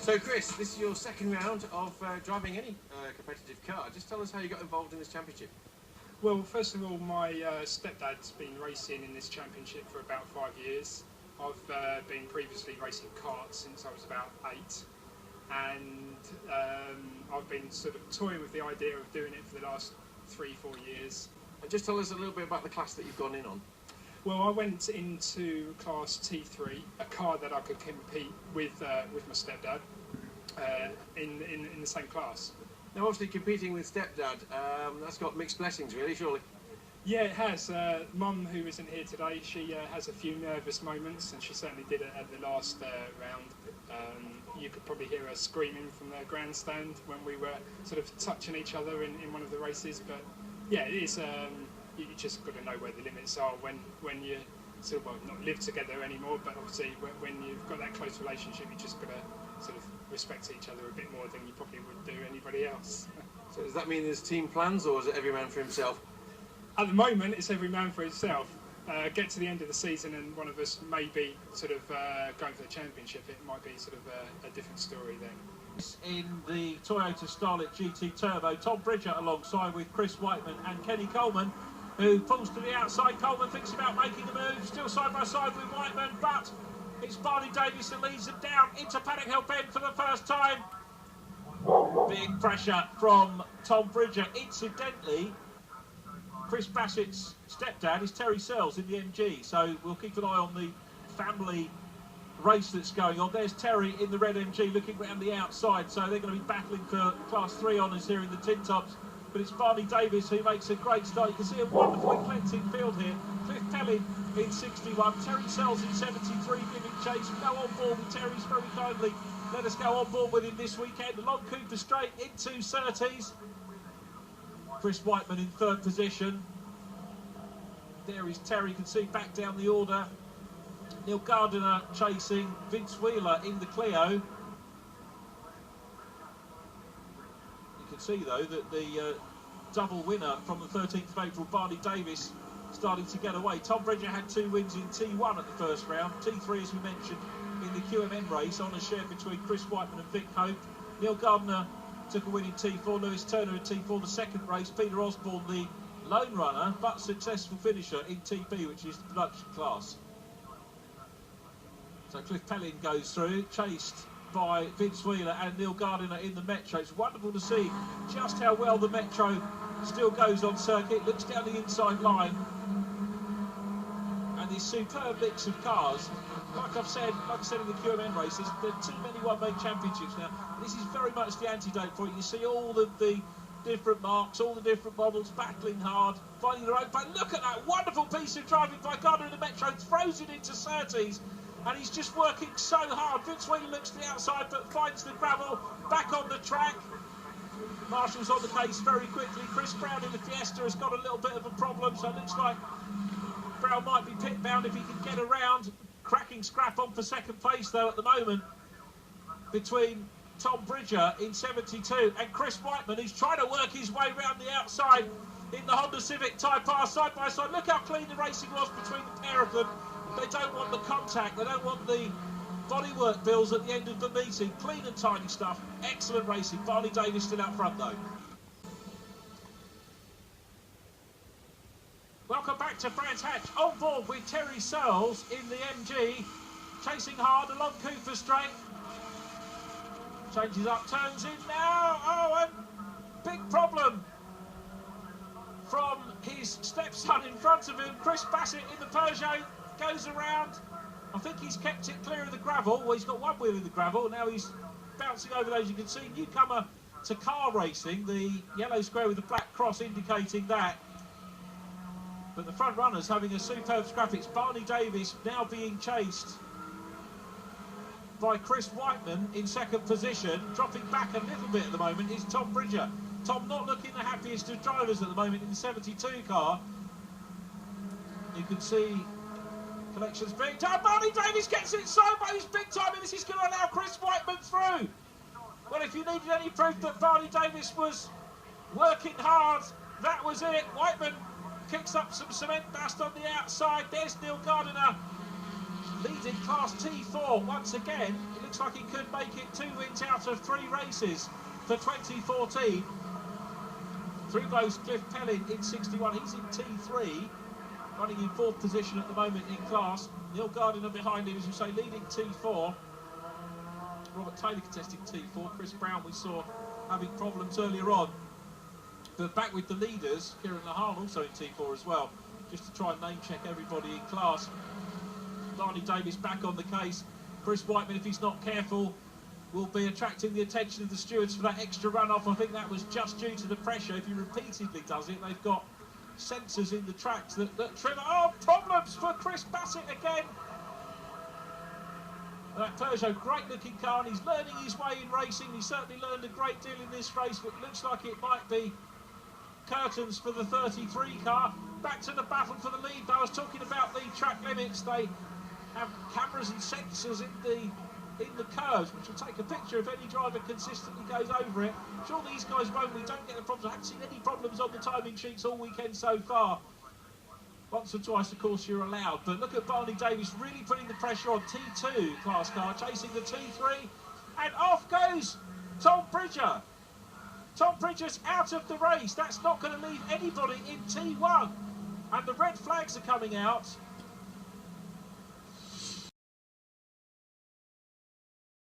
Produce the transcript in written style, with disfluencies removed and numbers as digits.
So Chris, this is your second round of driving any competitive car. Just tell us how you got involved in this championship. Well, first of all, my stepdad's been racing in this championship for about 5 years. I've been previously racing karts since I was about 8, and I've been sort of toying with the idea of doing it for the last 3-4 years. And just tell us a little bit about the class that you've gone in on. Well, I went into class T3, a car that I could compete with my stepdad in the same class. Now, obviously, competing with stepdad, that's got mixed blessings, really, surely. Yeah, it has. Mum, who isn't here today, she has a few nervous moments, and she certainly did it at the last round. You could probably hear her screaming from the grandstand when we were sort of touching each other in one of the races. But yeah, it is. You just got to know where the limits are when you sort of, well, not live together anymore, but obviously when you've got that close relationship, you just got to sort of respect each other a bit more than you probably would do anybody else. So does that mean there's team plans, or is it every man for himself? At the moment, it's every man for himself. Get to the end of the season and one of us may be sort of going for the championship, it might be sort of a different story then. In the Toyota Starlet GT Turbo, Tom Bridger alongside with Chris Whiteman and Kenny Coleman, who pulls to the outside. Coleman thinks about making a move, still side by side with Whiteman, but it's Barney Davies that leads them down into Paddock Hill Bend for the first time. Big pressure from Tom Bridger. Incidentally, Chris Bassett's stepdad is Terry Searles in the MG, so we'll keep an eye on the family race that's going on. There's Terry in the red MG looking around the outside, so they're going to be battling for Class 3 honours here in the tin tops. But it's Barney Davies who makes a great start. You can see a wonderful eclectic field here. Cliff Pellin in 61, Terry Searles in 73 giving chase. We go on board with Terry's very kindly. Let us go on board with him this weekend. Along Cooper Straight into Surtees. Chris Whiteman in third position. There is Terry, you can see back down the order. Neil Gardiner chasing, Vince Wheeler in the Clio. You can see though that the double winner from the 13th of April, Barney Davies, starting to get away. Tom Bridger had 2 wins in T1 at the first round. T3, as we mentioned, in the QMN race, honours shared between Chris Whiteman and Vic Hope. Neil Gardiner took a win in T4, Lewis Turner in T4, the second race. Peter Osborne, the lone runner, but successful finisher in TP, which is the production class. So Cliff Pellin goes through, chased by Vince Wheeler and Neil Gardiner in the Metro. It's wonderful to see just how well the Metro still goes on circuit. Looks down the inside line. And this superb mix of cars. Like I said in the QMN races, there are too many one-make championships now. This is very much the antidote for it. You see all of the different marks, all the different models battling hard, finding their own. But look at that wonderful piece of driving by Gardner in the Metro, throws it into Surtees, and he's just working so hard. Vince Wheeler looks to the outside but finds the gravel, back on the track. Marshall's on the case very quickly. Chris Brown in the Fiesta has got a little bit of a problem, so it looks like Brown might be pit bound if he can get around. Cracking scrap on for second place though at the moment between Tom Bridger in 72 and Chris Whiteman, who's trying to work his way round the outside in the Honda Civic Type R side by side. Look how clean the racing was between the pair of them. They don't want the contact, they don't want the bodywork bills at the end of the meeting. Clean and tidy stuff, excellent racing. Barney Davies still out front though. Welcome back to Brands Hatch, on board with Terry Searles in the MG, chasing hard along Cooper Straight. Changes up, turns in now. Oh, and big problem from his stepson in front of him. Chris Bassett in the Peugeot goes around. I think he's kept it clear of the gravel. Well, he's got one wheel in the gravel. Now he's bouncing over those. You can see newcomer to car racing, the yellow square with the black cross indicating that. But the front runner's having a superb scrap. It's Barney Davies now being chased by Chris Whiteman in second position. Dropping back a little bit at the moment is Tom Bridger. Tom not looking the happiest of drivers at the moment in the 72 car. You can see collections big time. Barney Davies gets inside, but he's big time, and this is going to allow Chris Whiteman through. Well, if you needed any proof that Barney Davies was working hard, that was it. Whiteman kicks up some cement dust on the outside. There's Neil Gardiner leading Class T4 once again. looks like he could make it 2 wins out of 3 races for 2014. Through goes Cliff Pellin in 61. He's in T3, running in 4th position at the moment in class. Neil Gardiner behind him, as you say, leading T4. Robert Taylor contesting T4. Chris Brown we saw having problems earlier on. But back with the leaders, Kieran Lahan also in T4 as well, just to try and name check everybody in class. Barney Davis back on the case. Chris Whiteman, if he's not careful, will be attracting the attention of the stewards for that extra runoff. I think that was just due to the pressure. If he repeatedly does it, they've got sensors in the tracks that trigger. Oh, problems for Chris Bassett again. That Peugeot, great looking car, and he's learning his way in racing. He certainly learned a great deal in this race, but it looks like it might be curtains for the 33 car. Back to the battle for the lead. I was talking about the track limits. They have cameras and sensors in the curves, which will take a picture if any driver consistently goes over it. I'm sure these guys won't. We don't get the problems. I haven't seen any problems on the timing sheets all weekend so far. Once or twice, of course, you're allowed. But look at Barney Davis really putting the pressure on T2 class car, chasing the T3. And off goes Tom Bridger. Tom Bridger's out of the race. That's not going to leave anybody in T1. And the red flags are coming out.